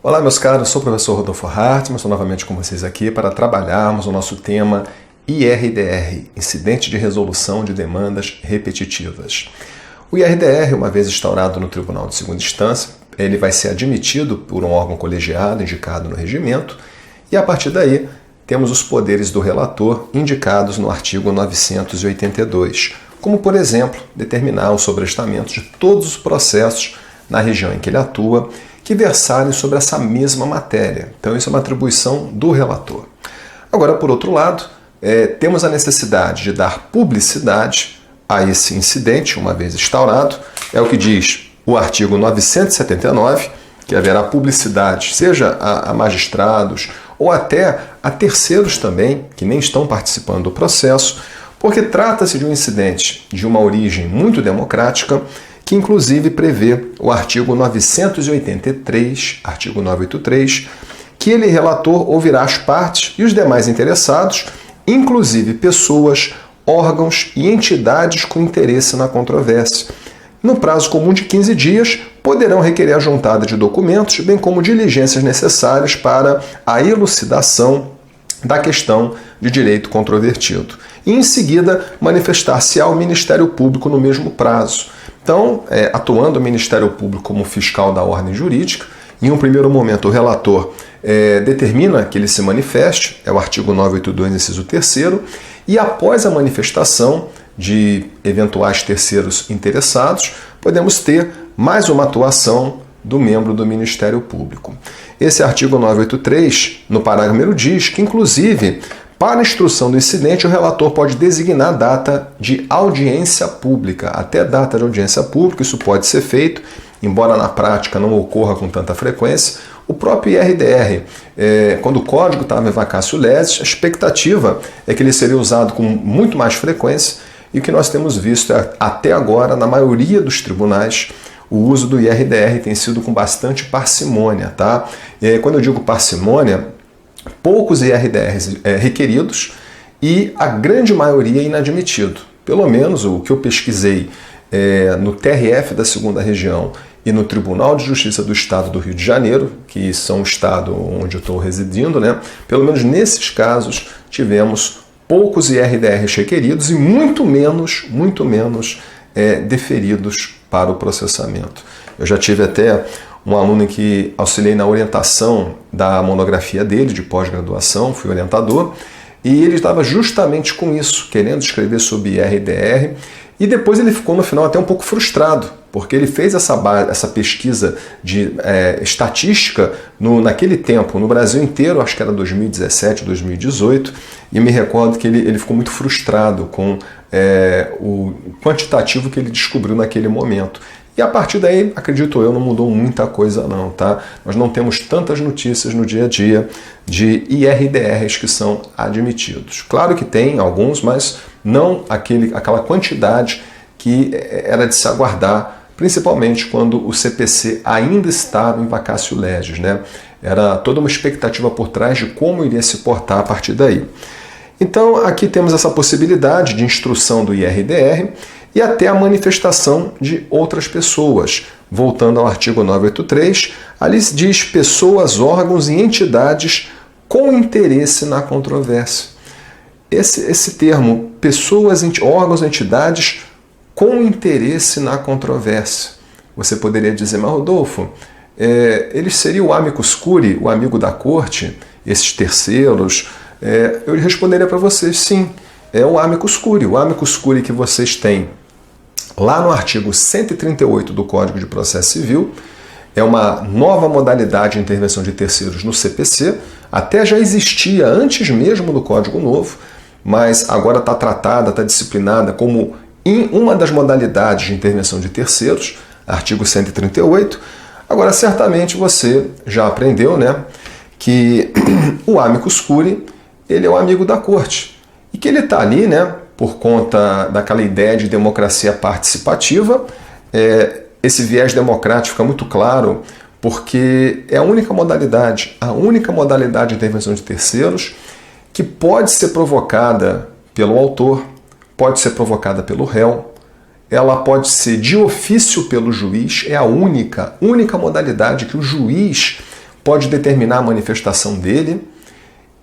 Olá, meus caros, sou o professor Rodolfo Hartmann, estou novamente com vocês aqui para trabalharmos o nosso tema IRDR, Incidente de Resolução de Demandas Repetitivas. O IRDR, uma vez instaurado no Tribunal de Segunda Instância, ele vai ser admitido por um órgão colegiado indicado no regimento e, a partir daí, temos os poderes do relator indicados no artigo 982, como, por exemplo, determinar o sobrestamento de todos os processos na região em que ele atua que versarem sobre essa mesma matéria. Então, isso é uma atribuição do relator. Agora, por outro lado, temos a necessidade de dar publicidade a esse incidente, uma vez instaurado. É o que diz o artigo 979, que haverá publicidade, seja a magistrados ou até a terceiros também, que nem estão participando do processo, porque trata-se de um incidente de uma origem muito democrática, que inclusive prevê o artigo 983, artigo 983, que ele, relator, ouvirá as partes e os demais interessados, inclusive pessoas, órgãos e entidades com interesse na controvérsia. No prazo comum de 15 dias, poderão requerer a juntada de documentos, bem como diligências necessárias para a elucidação da questão de direito controvertido. E, em seguida, manifestar-se ao Ministério Público no mesmo prazo. Então, atuando o Ministério Público como fiscal da ordem jurídica, em um primeiro momento o relator determina que ele se manifeste, é o artigo 982, inciso 3º, e após a manifestação de eventuais terceiros interessados, podemos ter mais uma atuação do membro do Ministério Público. Esse artigo 983, no parágrafo 1º, diz que, inclusive, para a instrução do incidente, o relator pode designar data de audiência pública, até data de audiência pública, isso pode ser feito, embora na prática não ocorra com tanta frequência. O próprio IRDR, quando o código estava em vacatio legis, a expectativa é que ele seria usado com muito mais frequência, e o que nós temos visto até agora, na maioria dos tribunais, o uso do IRDR tem sido com bastante parcimônia, tá? Quando eu digo parcimônia, poucos IRDRs requeridos e a grande maioria inadmitido. Pelo menos o que eu pesquisei no TRF da 2ª Região e no Tribunal de Justiça do Estado do Rio de Janeiro, que são o estado onde eu estou residindo, né? Pelo menos nesses casos tivemos poucos IRDRs requeridos e muito menos deferidos para o processamento. Eu já tive até um aluno em que auxiliei na orientação da monografia dele, de pós-graduação, fui orientador, e ele estava justamente com isso, querendo escrever sobre IRDR, e depois ele ficou no final até um pouco frustrado, porque ele fez essa pesquisa de estatística naquele tempo, no Brasil inteiro, acho que era 2017, 2018, e me recordo que ele ficou muito frustrado com o quantitativo que ele descobriu naquele momento. E a partir daí, acredito eu, não mudou muita coisa não, tá? Nós não temos tantas notícias no dia a dia de IRDRs que são admitidos. Claro que tem alguns, mas não aquela quantidade que era de se aguardar, principalmente quando o CPC ainda estava em vacatio legis, né? Era toda uma expectativa por trás de como iria se portar a partir daí. Então, aqui temos essa possibilidade de instrução do IRDR e até a manifestação de outras pessoas. Voltando ao artigo 983, ali diz pessoas, órgãos e entidades com interesse na controvérsia. Esse termo, pessoas, órgãos e entidades com interesse na controvérsia. Você poderia dizer, mas Rodolfo, eles seriam o amicus curiae, o amigo da corte, esses terceiros? Eu responderia para vocês, sim, é o amicus curiae. O amicus curiae que vocês têm lá no artigo 138 do Código de Processo Civil, é uma nova modalidade de intervenção de terceiros no CPC, até já existia antes mesmo do Código Novo, mas agora está tratada, está disciplinada como uma das modalidades de intervenção de terceiros, artigo 138. Agora, certamente você já aprendeu, né, que o amicus curiae, ele é o amigo da corte, e que ele está ali, né, por conta daquela ideia de democracia participativa. Esse viés democrático fica muito claro porque é a única modalidade de intervenção de terceiros que pode ser provocada pelo autor, pode ser provocada pelo réu, ela pode ser de ofício pelo juiz, é a única modalidade que o juiz pode determinar a manifestação dele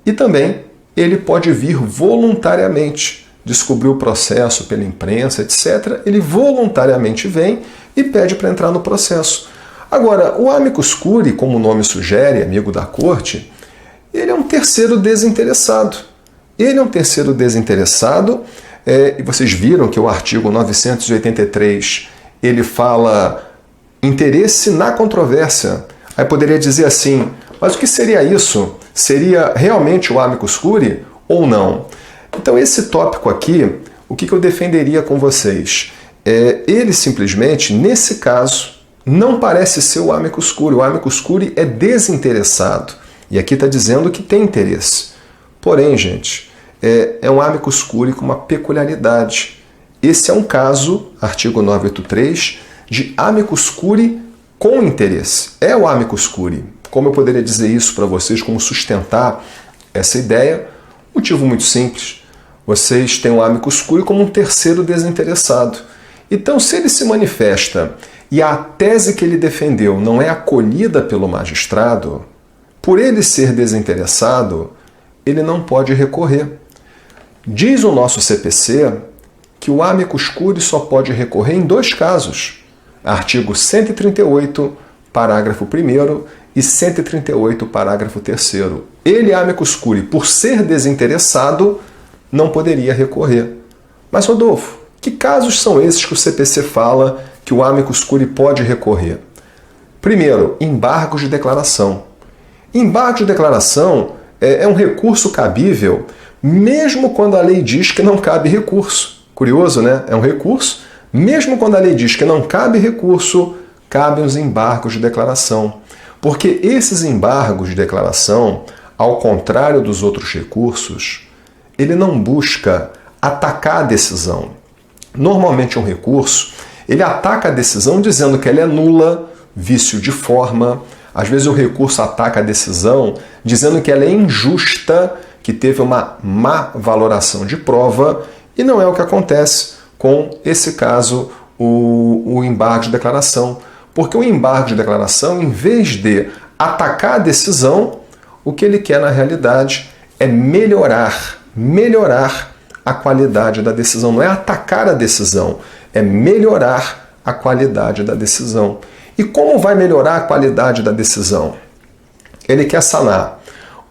e também ele pode vir voluntariamente, descobrir o processo pela imprensa, etc. Ele voluntariamente vem e pede para entrar no processo. Agora, o amicus curiae, como o nome sugere, amigo da corte, ele é um terceiro desinteressado. Ele é um terceiro desinteressado, e vocês viram que o artigo 983, ele fala interesse na controvérsia. Aí poderia dizer assim, mas o que seria isso? Seria realmente o amicus curiae ou não? Então esse tópico aqui, o que eu defenderia com vocês? Ele simplesmente, nesse caso, não parece ser o amicus curiae. O amicus curiae é desinteressado. E aqui está dizendo que tem interesse. Porém, gente, é um amicus curiae com uma peculiaridade. Esse é um caso, artigo 983, de amicus curiae com interesse. É o amicus curiae. Como eu poderia dizer isso para vocês, como sustentar essa ideia? Motivo muito simples. Vocês têm o amicus curiae como um terceiro desinteressado. Então, se ele se manifesta e a tese que ele defendeu não é acolhida pelo magistrado, por ele ser desinteressado, ele não pode recorrer. Diz o nosso CPC que o amicus curiae só pode recorrer em dois casos. Artigo 138, parágrafo 1º e 138, parágrafo 3º. Ele, amicus curiae, por ser desinteressado, não poderia recorrer. Mas, Rodolfo, que casos são esses que o CPC fala que o amicus curiae pode recorrer? Primeiro, embargos de declaração. Embargo de declaração é um recurso cabível, mesmo quando a lei diz que não cabe recurso. Curioso, né? É um recurso, mesmo quando a lei diz que não cabe recurso, cabem os embargos de declaração. Porque esses embargos de declaração, ao contrário dos outros recursos, ele não busca atacar a decisão. Normalmente um recurso, ele ataca a decisão dizendo que ela é nula, vício de forma. Às vezes o recurso ataca a decisão dizendo que ela é injusta, que teve uma má valoração de prova, e não é o que acontece com esse caso, o embargo de declaração. Porque o embargo de declaração, em vez de atacar a decisão, o que ele quer na realidade é melhorar a qualidade da decisão. Não é atacar a decisão, é melhorar a qualidade da decisão. E como vai melhorar a qualidade da decisão? Ele quer sanar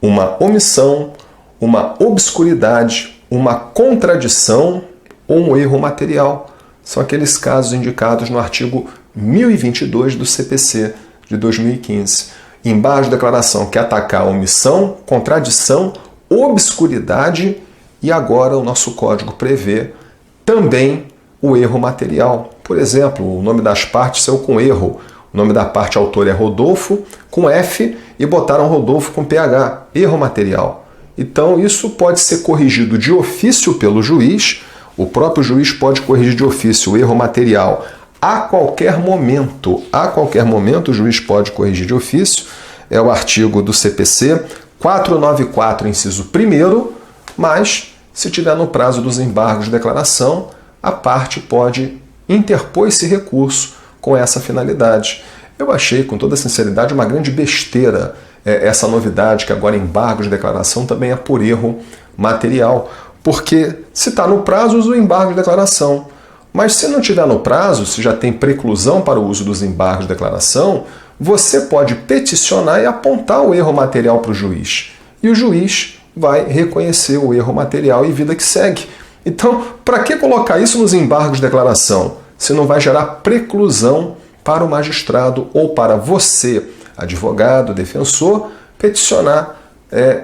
uma omissão, uma obscuridade, uma contradição ou um erro material. São aqueles casos indicados no artigo 1022 do CPC de 2015. Embargo de declaração quer atacar a omissão, contradição, obscuridade e agora o nosso código prevê também o erro material. Por exemplo, o nome das partes saiu com erro. O nome da parte autor é Rodolfo, com F, e botaram Rodolfo com PH. Erro material. Então, isso pode ser corrigido de ofício pelo juiz. O próprio juiz pode corrigir de ofício o erro material a qualquer momento. A qualquer momento, o juiz pode corrigir de ofício. É o artigo do CPC 494, inciso 1º, mas, se tiver no prazo dos embargos de declaração, a parte pode interpor esse recurso com essa finalidade. Eu achei, com toda sinceridade, uma grande besteira essa novidade que agora embargo de declaração também é por erro material, porque se está no prazo, usa o embargo de declaração. Mas se não tiver no prazo, se já tem preclusão para o uso dos embargos de declaração, você pode peticionar e apontar o erro material para o juiz. E o juiz vai reconhecer o erro material e vida que segue. Então, para que colocar isso nos embargos de declaração? Se não vai gerar preclusão para o magistrado ou para você, advogado, defensor, peticionar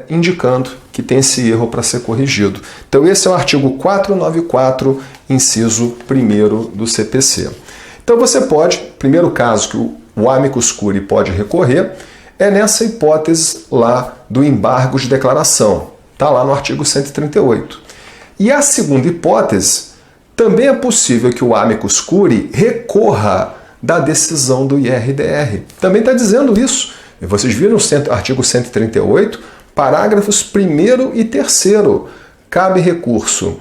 indicando que tem esse erro para ser corrigido. Então esse é o artigo 494, inciso 1º do CPC. Então você pode, primeiro caso que o amicus curiae pode recorrer, é nessa hipótese lá do embargo de declaração. Está lá no artigo 138. E a segunda hipótese, também é possível que o amicus curiae recorra da decisão do IRDR. Também está dizendo isso. E vocês viram o artigo 138, parágrafos 1º e 3º. Cabe recurso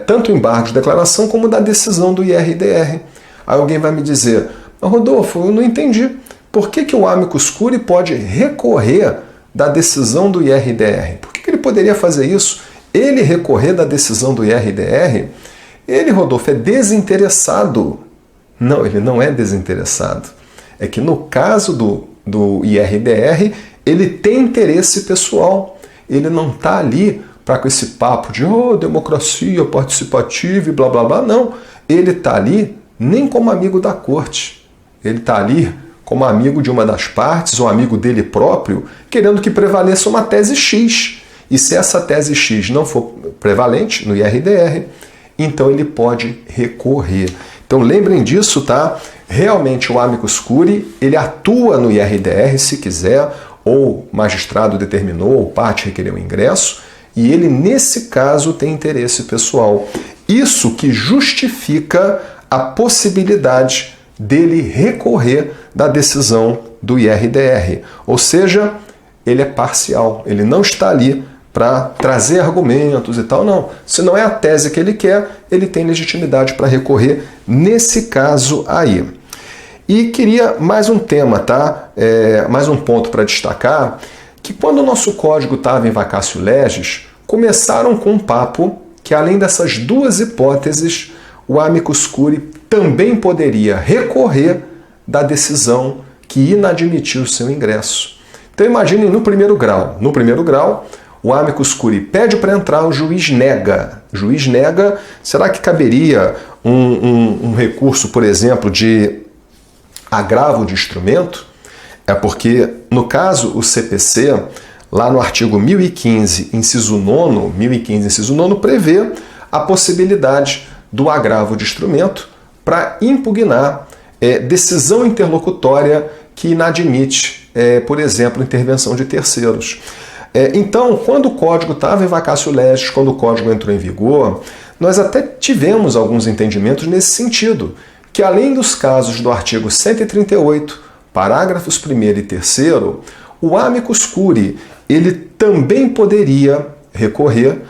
tanto embargo de declaração como da decisão do IRDR. Aí alguém vai me dizer, mas Rodolfo, eu não entendi. por que o amicus curiae pode recorrer da decisão do IRDR? Por que ele poderia fazer isso? Ele recorrer da decisão do IRDR? Ele, Rodolfo, é desinteressado. Não, ele não é desinteressado. É que no caso do IRDR, ele tem interesse pessoal. Ele não está ali para com esse papo de democracia participativa e blá blá blá. Não, ele está ali nem como amigo da corte. Ele está ali como amigo de uma das partes, ou amigo dele próprio, querendo que prevaleça uma tese X. E se essa tese X não for prevalente no IRDR, então ele pode recorrer. Então lembrem disso, tá? Realmente o amicus curiae, ele atua no IRDR se quiser, ou o magistrado determinou, ou parte requereu o ingresso, e ele nesse caso tem interesse pessoal. Isso que justifica a possibilidade dele recorrer da decisão do IRDR. Ou seja, ele é parcial, ele não está ali para trazer argumentos e tal, não. Se não é a tese que ele quer, ele tem legitimidade para recorrer nesse caso aí. E queria mais um tema, tá? Mais um ponto para destacar, que quando o nosso código estava em vacatio legis, começaram com um papo que, além dessas duas hipóteses, o amicus curiae também poderia recorrer da decisão que inadmitiu o seu ingresso. Então imaginem no primeiro grau. No primeiro grau, o amicus curiae pede para entrar, o juiz nega. O juiz nega, será que caberia um recurso, por exemplo, de agravo de instrumento? É porque, no caso, o CPC, lá no artigo 1015, inciso 9, prevê a possibilidade do agravo de instrumento para impugnar decisão interlocutória que inadmite, por exemplo, intervenção de terceiros. Então, quando o código estava em vacatio legis, quando o código entrou em vigor, nós até tivemos alguns entendimentos nesse sentido, que além dos casos do artigo 138, parágrafos 1º e 3º, o amicus curiae ele também poderia recorrer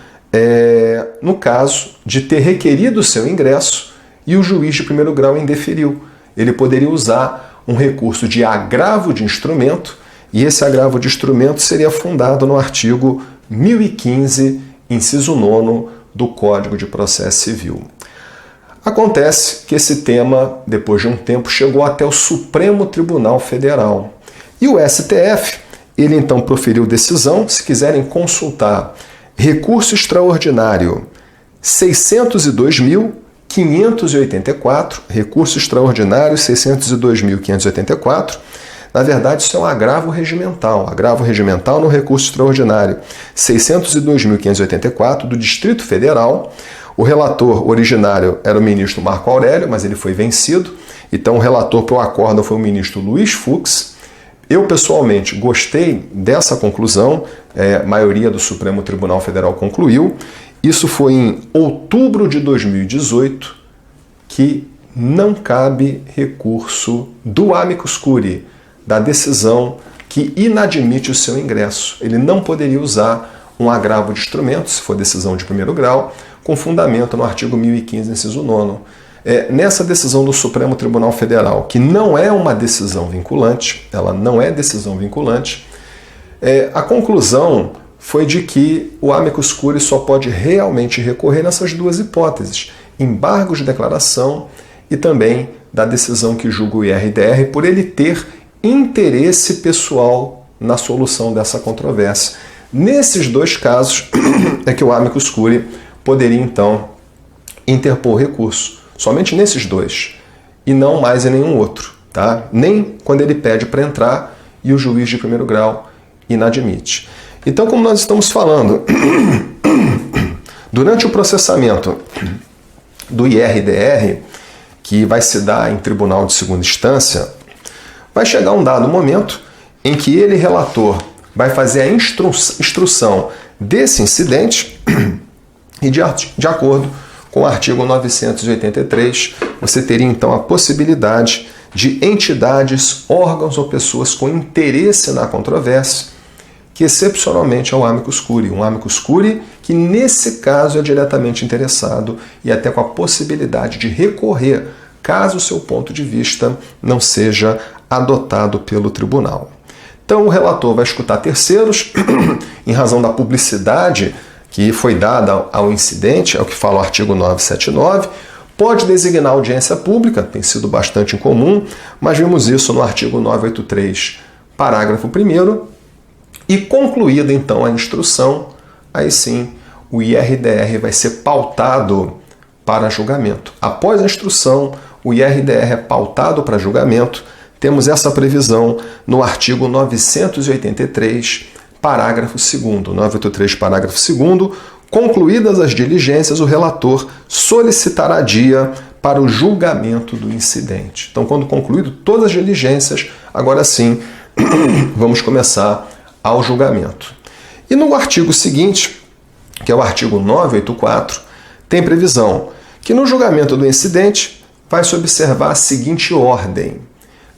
no caso de ter requerido o seu ingresso e o juiz de primeiro grau indeferiu. Ele poderia usar um recurso de agravo de instrumento, e esse agravo de instrumento seria fundado no artigo 1015, inciso 9 do Código de Processo Civil. Acontece que esse tema, depois de um tempo, chegou até o Supremo Tribunal Federal. E o STF, ele então proferiu decisão, se quiserem consultar, recurso extraordinário 602.584, recurso extraordinário 602.584. Na verdade, isso é um agravo regimental no recurso extraordinário 602.584 do Distrito Federal. O relator originário era o ministro Marco Aurélio, mas ele foi vencido, então o relator para o acórdão foi o ministro Luiz Fux. Eu, pessoalmente, gostei dessa conclusão, a maioria do Supremo Tribunal Federal concluiu. Isso foi em outubro de 2018, que não cabe recurso do amicus curiae, da decisão que inadmite o seu ingresso. Ele não poderia usar um agravo de instrumento, se for decisão de primeiro grau, com fundamento no artigo 1015, inciso 9. Nessa decisão do Supremo Tribunal Federal, que não é uma decisão vinculante, ela não é decisão vinculante, a conclusão foi de que o amicus curiae só pode realmente recorrer nessas duas hipóteses, embargos de declaração e também da decisão que julga o IRDR, por ele ter interesse pessoal na solução dessa controvérsia. Nesses dois casos é que o amicus curiae poderia então interpor recurso. Somente nesses dois, e não mais em nenhum outro, tá? Nem quando ele pede para entrar e o juiz de primeiro grau inadmite. Então, como nós estamos falando, durante o processamento do IRDR, que vai se dar em tribunal de segunda instância, vai chegar um dado momento em que ele, relator, vai fazer a instrução desse incidente e, de acordo com o artigo 983, você teria então a possibilidade de entidades, órgãos ou pessoas com interesse na controvérsia, que excepcionalmente é o amicus curiae. Um amicus curiae que, nesse caso, é diretamente interessado e até com a possibilidade de recorrer, caso o seu ponto de vista não seja adotado pelo tribunal. Então o relator vai escutar terceiros, em razão da publicidade que foi dada ao incidente, é o que fala o artigo 979, pode designar audiência pública, tem sido bastante incomum, mas vimos isso no artigo 983, parágrafo 1º, e concluída então a instrução, aí sim o IRDR vai ser pautado para julgamento. Após a instrução, o IRDR é pautado para julgamento. Temos essa previsão no artigo 983, parágrafo 2º. 983, parágrafo 2º, concluídas as diligências, o relator solicitará dia para o julgamento do incidente. Então, quando concluído todas as diligências, agora sim, vamos começar ao julgamento. E no artigo seguinte, que é o artigo 984, tem previsão que no julgamento do incidente vai se observar a seguinte ordem.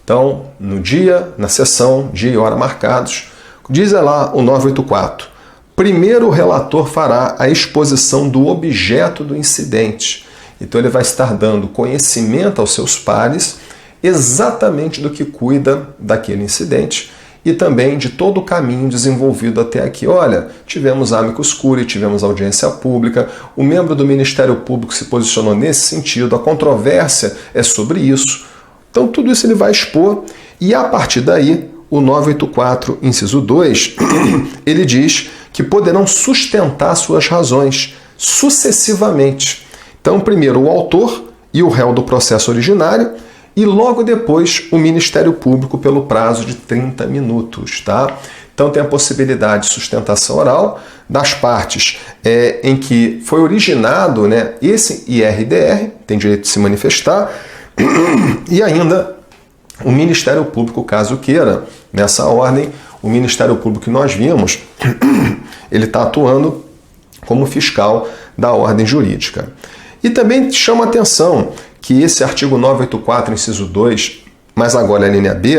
Então, no dia, na sessão, dia e hora marcados, diz lá o 984. Primeiro o relator fará a exposição do objeto do incidente. Então ele vai estar dando conhecimento aos seus pares exatamente do que cuida daquele incidente e também de todo o caminho desenvolvido até aqui. Olha, tivemos amicus curiae, tivemos audiência pública, o membro do Ministério Público se posicionou nesse sentido, a controvérsia é sobre isso. Então tudo isso ele vai expor e a partir daí, o 984, inciso 2, ele diz que poderão sustentar suas razões sucessivamente. Então primeiro o autor e o réu do processo originário, e logo depois o Ministério Público pelo prazo de 30 minutos. Tá? Então tem a possibilidade de sustentação oral das partes em que foi originado, né, esse IRDR, tem direito de se manifestar, e ainda o Ministério Público, caso queira, nessa ordem, o Ministério Público que nós vimos, ele está atuando como fiscal da ordem jurídica. E também chama a atenção que esse artigo 984, inciso 2, mas agora é a linha B,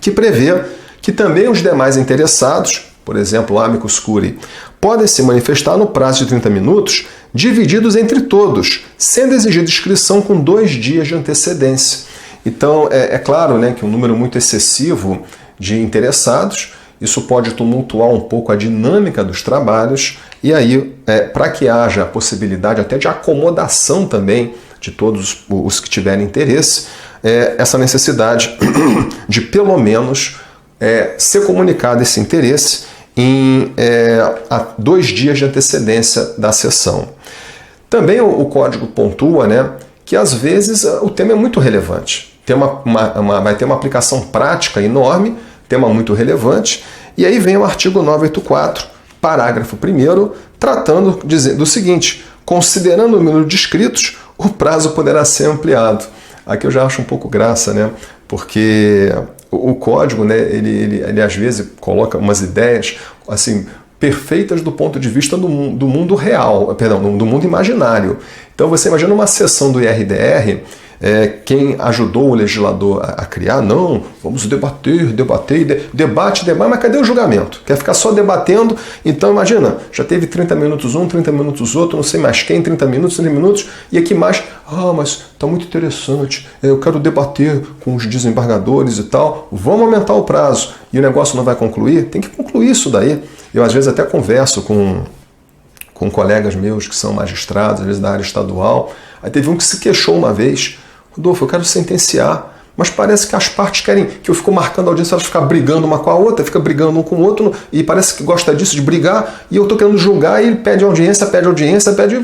que prevê que também os demais interessados, por exemplo, amicus curiae, podem se manifestar no prazo de 30 minutos, divididos entre todos, sendo exigida inscrição com 2 dias de antecedência. Então, é claro, né, que um número muito excessivo de interessados, isso pode tumultuar um pouco a dinâmica dos trabalhos, e aí, para que haja a possibilidade até de acomodação também de todos os que tiverem interesse, essa necessidade de, pelo menos, ser comunicado esse interesse em 2 dias de antecedência da sessão. Também o código pontua, né, que às vezes o tema é muito relevante. Vai ter uma aplicação prática enorme, tema muito relevante, e aí vem o artigo 984, parágrafo 1º, tratando do seguinte: considerando o número de inscritos, o prazo poderá ser ampliado. Aqui eu já acho um pouco graça, né? Porque o código, né, ele às vezes coloca umas ideias assim perfeitas do ponto de vista do mundo real, perdão, do mundo imaginário. Então você imagina uma sessão do IRDR, quem ajudou o legislador a criar, não, vamos debater, debate, mas cadê o julgamento? Quer ficar só debatendo? Então imagina, já teve 30 minutos um, 30 minutos outro, não sei mais quem, 30 minutos, e aqui mais, mas está muito interessante, eu quero debater com os desembargadores e tal, vamos aumentar o prazo, e o negócio não vai concluir? Tem que concluir isso daí. Eu às vezes até converso com colegas meus que são magistrados, às vezes da área estadual, aí teve um que se queixou uma vez: Rodolfo, eu quero sentenciar, mas parece que as partes querem que eu fico marcando a audiência, elas ficam brigando uma com a outra, fica brigando um com o outro, e parece que gosta disso, de brigar, e eu estou querendo julgar, e ele pede audiência,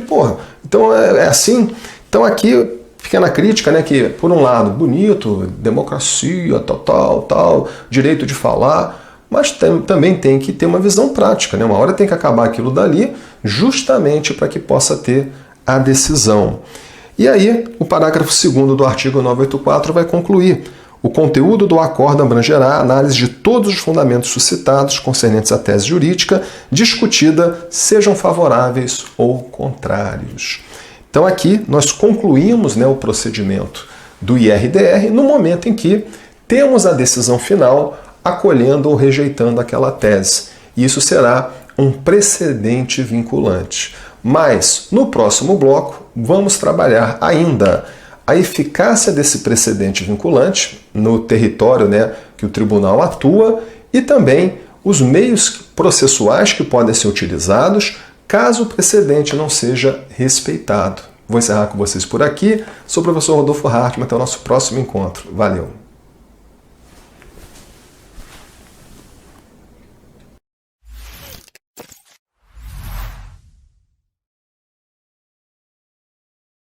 porra. Então é assim. Então aqui, pequena crítica, né, que por um lado, bonito, democracia, tal, direito de falar, mas também tem que ter uma visão prática, né? Uma hora tem que acabar aquilo dali, justamente para que possa ter a decisão. E aí, o parágrafo 2º do artigo 984 vai concluir: o conteúdo do acordo abrangerá a análise de todos os fundamentos suscitados concernentes à tese jurídica discutida, sejam favoráveis ou contrários. Então aqui nós concluímos, né, o procedimento do IRDR no momento em que temos a decisão final acolhendo ou rejeitando aquela tese. E isso será um precedente vinculante. Mas, no próximo bloco, vamos trabalhar ainda a eficácia desse precedente vinculante no território, que o tribunal atua e também os meios processuais que podem ser utilizados caso o precedente não seja respeitado. Vou encerrar com vocês por aqui. Sou o professor Rodolfo Hartmann. Até o nosso próximo encontro. Valeu!